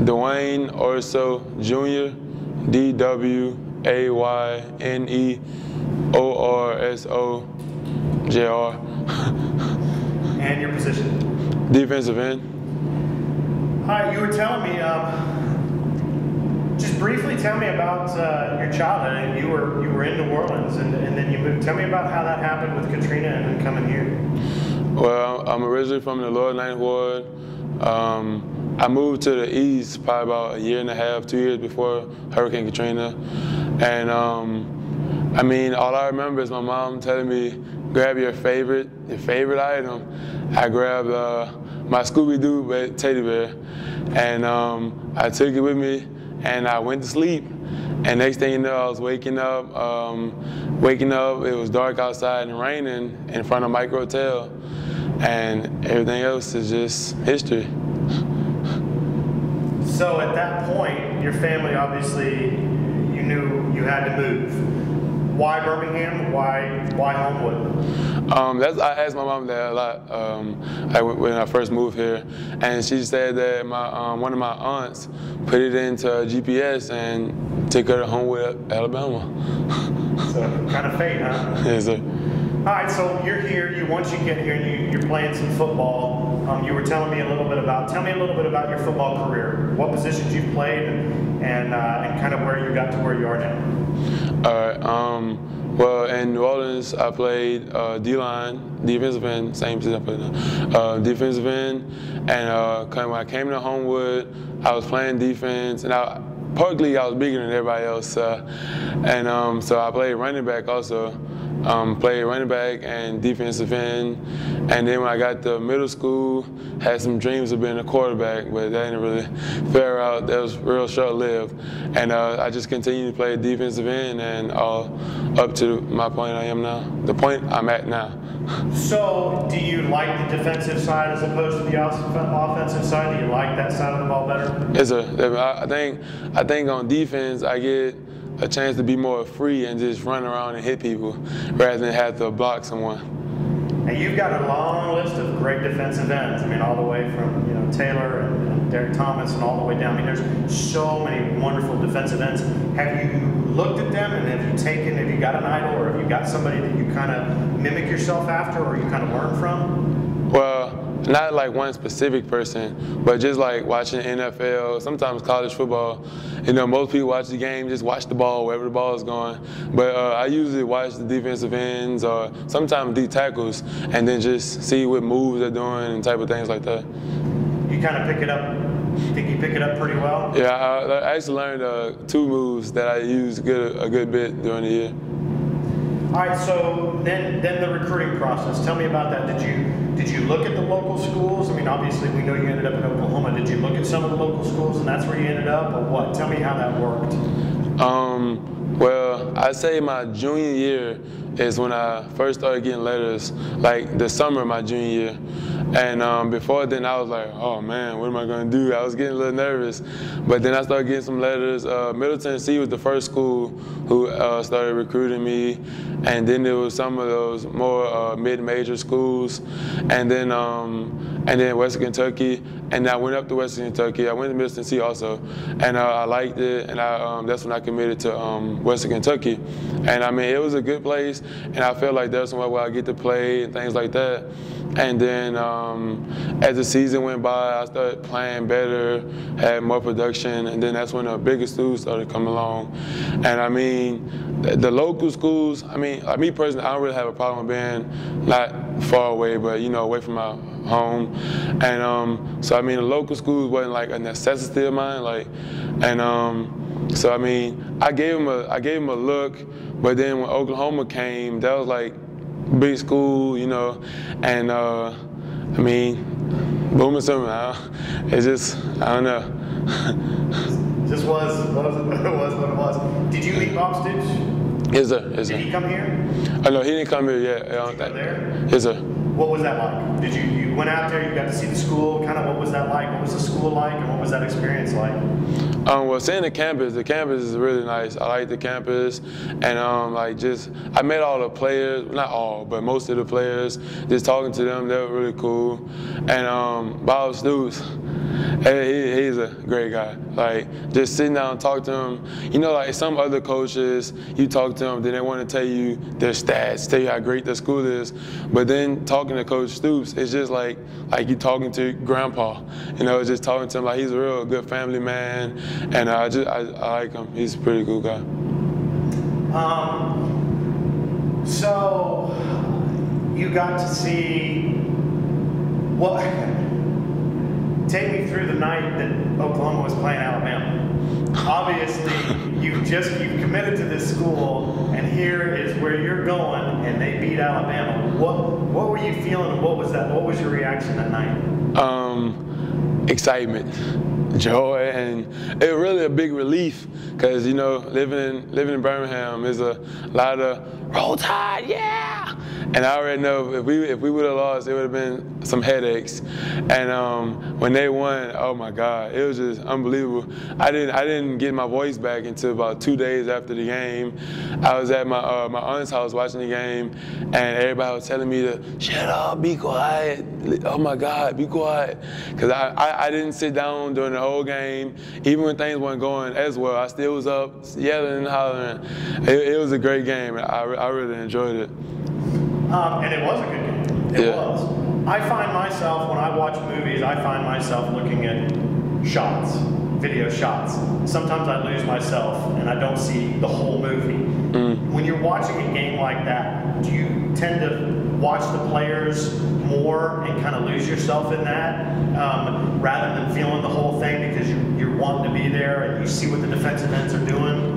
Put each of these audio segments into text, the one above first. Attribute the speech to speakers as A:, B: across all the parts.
A: Dwayne Orso Jr. DWAYNEORSO
B: And your position?
A: Defensive end.
B: All right, you were telling me, just briefly tell me about your childhood. You were in New Orleans, and then you moved. Tell me about how that happened with Katrina and then coming here.
A: Well, I'm originally from the Lower Ninth Ward. I moved to the East probably about a year and a half, 2 years before Hurricane Katrina. And I mean, all I remember is my mom telling me, grab your favorite item. I grabbed my Scooby-Doo teddy bear, and I took it with me, and I went to sleep. And next thing you know, I was waking up, it was dark outside and raining in front of Micro Hotel, and everything else is just history.
B: So at that point, your family, obviously, you knew you had to move. Why Birmingham? Why Homewood?
A: I asked my mom that a lot when I first moved here, and she said that one of my aunts put it into GPS and took her to Homewood, Alabama.
B: So kind of fate, huh?
A: Yes, sir.
B: All right, so you're here. Once you get here and you're playing some football, you were telling me a little bit about. Tell me a little bit about your football career. What positions you've played, and kind of where you got to where you are now.
A: All right. Well, in New Orleans, I played D-line, defensive end, same position I played now. Defensive end, and when I came to Homewood, I was playing defense, and partly I was bigger than everybody else, so I played running back also. Played running back and defensive end, and then when I got to middle school, had some dreams of being a quarterback, but that didn't really fare out. That was real short-lived, and I just continued to play defensive end, and up to my point I am now, the point I'm at now.
B: So, do you like the defensive side as opposed to the offensive side? Do you like that side of the ball better?
A: Yes, sir. I think on defense I get a chance to be more free and just run around and hit people rather than have to block someone.
B: And you've got a long list of great defensive ends. I mean, all the way from Taylor and Derek Thomas and all the way down. I mean, there's so many wonderful defensive ends. Have you looked at them and have you got an idol, or have you got somebody that you kind of mimic yourself after, or you kind of learn from?
A: Well, not like one specific person, but just like watching NFL, sometimes college football. Most people watch the game, just watch the ball wherever the ball is going. But I usually watch the defensive ends or sometimes D tackles, and then just see what moves they're doing and type of things like that.
B: You kind of pick it up. Think you pick it up pretty well?
A: Yeah, I actually learned 2 moves that I used a good bit during the year.
B: All right, so then the recruiting process. Tell me about that. Did you look at the local schools? I mean, obviously we know you ended up in Oklahoma. Did you look at some of the local schools and that's where you ended up, or what? Tell me how that worked.
A: Well, I'd say my junior year is when I first started getting letters, like the summer of my junior year. And before then, I was like, oh man, what am I going to do? I was getting a little nervous. But then I started getting some letters. Middle Tennessee was the first school who started recruiting me. And then there was some of those more mid-major schools. And then Western Kentucky. And I went up to Western Kentucky. I went to Middle Tennessee also. And I liked it. And that's when I committed to Western Kentucky. And I mean, it was a good place. And I felt like that's somewhere where I get to play and things like that. And then as the season went by, I started playing better, had more production, and then that's when the bigger schools started coming along. And I mean, the local schools, I mean, me personally, I don't really have a problem with being not far away, but away from my home. And so I mean, the local schools wasn't like a necessity of mine, so I mean, I gave them a look, but then when Oklahoma came, that was like big school, and I mean, boom or something. It's just, I don't know.
B: Just was what it was. Did you meet Bob Stoops?
A: Yes, sir. Yes, sir.
B: Did he come here?
A: Oh, no, he didn't come here yet.
B: Did you go there?
A: Yes, sir.
B: What was that like? Did you went out there, you got to see the school, kind of what was that like? What was the school like, and what was that experience like?
A: Well, seeing the campus is really nice. I like the campus, and I met all the players, not all, but most of the players. Just talking to them, they were really cool. And Bob Stoops, He's a great guy. Like, just sitting down and talk to him. You know, like some other coaches, you talk to them, then they want to tell you their stats, tell you how great their school is. But then talking to Coach Stoops, it's just like you talking to grandpa. You know, just talking to him like he's a real good family man. And I like him. He's a pretty cool guy.
B: So you got to see what? Take me through the night that Oklahoma was playing Alabama. Obviously, you've committed to this school, and here is where you're going, and they beat Alabama. What were you feeling? What was that? What was your reaction that night?
A: Excitement, joy, and it really a big relief because you know living in Birmingham is a lot of Roll Tide, yeah. And I already know if we would have lost, it would have been some headaches. And when they won, oh my God, it was just unbelievable. I didn't get my voice back until about 2 days after the game. I was at my aunt's house watching the game, and everybody was telling me to shut up, be quiet. Oh my God, be quiet. Because I didn't sit down during the whole game. Even when things weren't going as well, I still was up yelling and hollering. It was a great game, and I really enjoyed it.
B: And it was a good game. It was. I find myself, when I watch movies, I find myself looking at shots, video shots. Sometimes I lose myself and I don't see the whole movie. When you're watching a game like that, do you tend to watch the players more and kind of lose yourself in that rather than feeling the whole thing because you're wanting to be there and you see what the defensive ends are doing?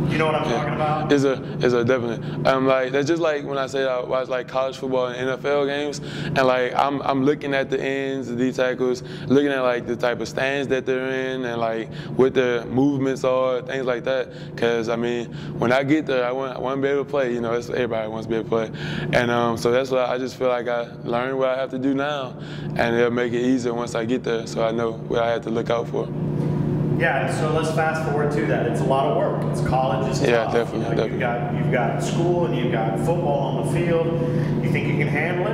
B: You know what I'm talking about?
A: It's a definite. Like that's just like when I say I watch like college football and NFL games, and like I'm looking at the ends, the D tackles, looking at like the type of stands that they're in, and like what their movements are, things like that. Cause I mean, when I get there, I want to be able to play. You know, everybody wants to be able to play, and so that's why I just feel like I learned what I have to do now, and it'll make it easier once I get there, so I know what I have to look out for.
B: Yeah, so let's fast forward to that. It's a lot of work. It's college. It's tough.
A: Yeah, definitely.
B: You know,
A: definitely.
B: You've got school and you've got football on the field. You think you can handle it?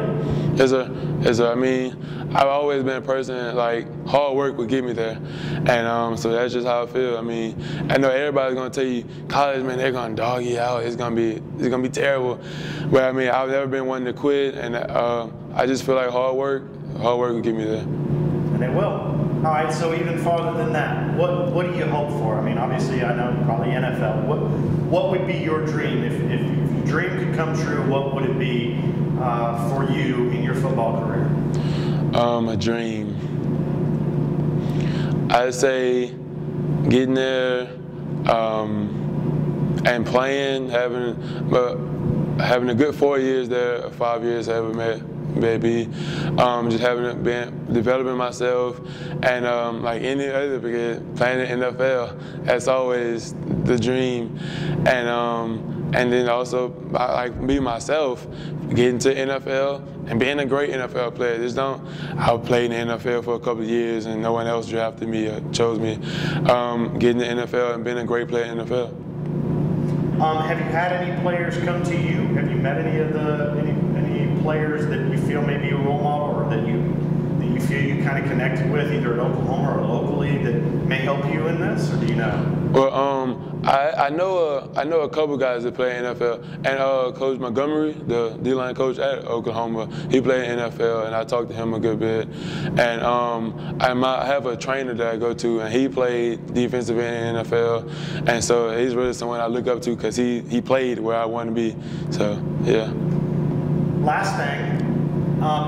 A: I mean, I've always been a person like hard work would get me there, and so that's just how I feel. I mean, I know everybody's gonna tell you college, man, they're gonna dog you out. It's gonna be terrible, but I mean, I've never been one to quit, and I just feel like hard work would get me there.
B: And it will. All right, so even farther than that, what do you hope for? I mean, obviously, I know probably NFL. What would be your dream? If your dream could come true, what would it be for you in your football career?
A: A dream. I'd say getting there and playing, having a good 4 years there, 5 years, however maybe, just developing myself, and like any other, because playing in the NFL, that's always the dream, and then also like be myself, getting to NFL and being a great NFL player. I played in the NFL for a couple of years and no one else drafted me or chose me. Getting to NFL and being a great player in the NFL.
B: Have you had any players come to you? Have you met any players that you feel may be a role model, or that you feel you kind of connected with, either at Oklahoma or locally, that may help you in this, or do you know?
A: Well, I know a couple guys that play in NFL, and Coach Montgomery, the D-line coach at Oklahoma, he played in NFL, and I talked to him a good bit. And I have a trainer that I go to, and he played defensive end in NFL, and so he's really someone I look up to because he played where I want to be. So yeah.
B: Last thing,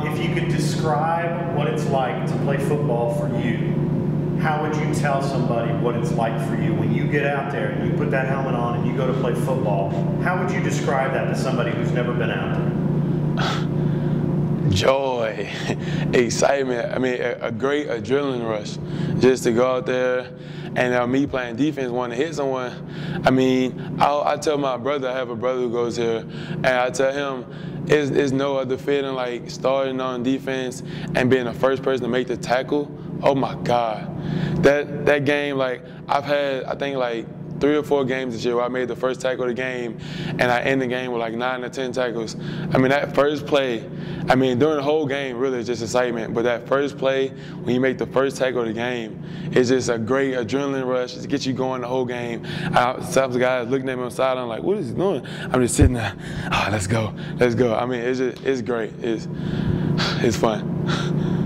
B: if you could describe what it's like to play football for you, how would you tell somebody what it's like for you when you get out there and you put that helmet on and you go to play football? How would you describe that to somebody who's never been out there?
A: Joy, excitement. I mean, a great adrenaline rush just to go out there. And me playing defense, wanting to hit someone. I mean, I tell my brother, I have a brother who goes here, and I tell him, there's no other feeling like starting on defense and being the first person to make the tackle. Oh my God, that game, like I've had, I think like 3 or 4 games this year where I made the first tackle of the game, and I end the game with like 9 or 10 tackles. I mean, that first play, I mean, during the whole game, really, it's just excitement. But that first play, when you make the first tackle of the game, it's just a great adrenaline rush. It gets you going the whole game. Some guys looking at me on the sideline like, what is he doing? I'm just sitting there, oh, let's go, let's go. I mean, it's great. It's fun.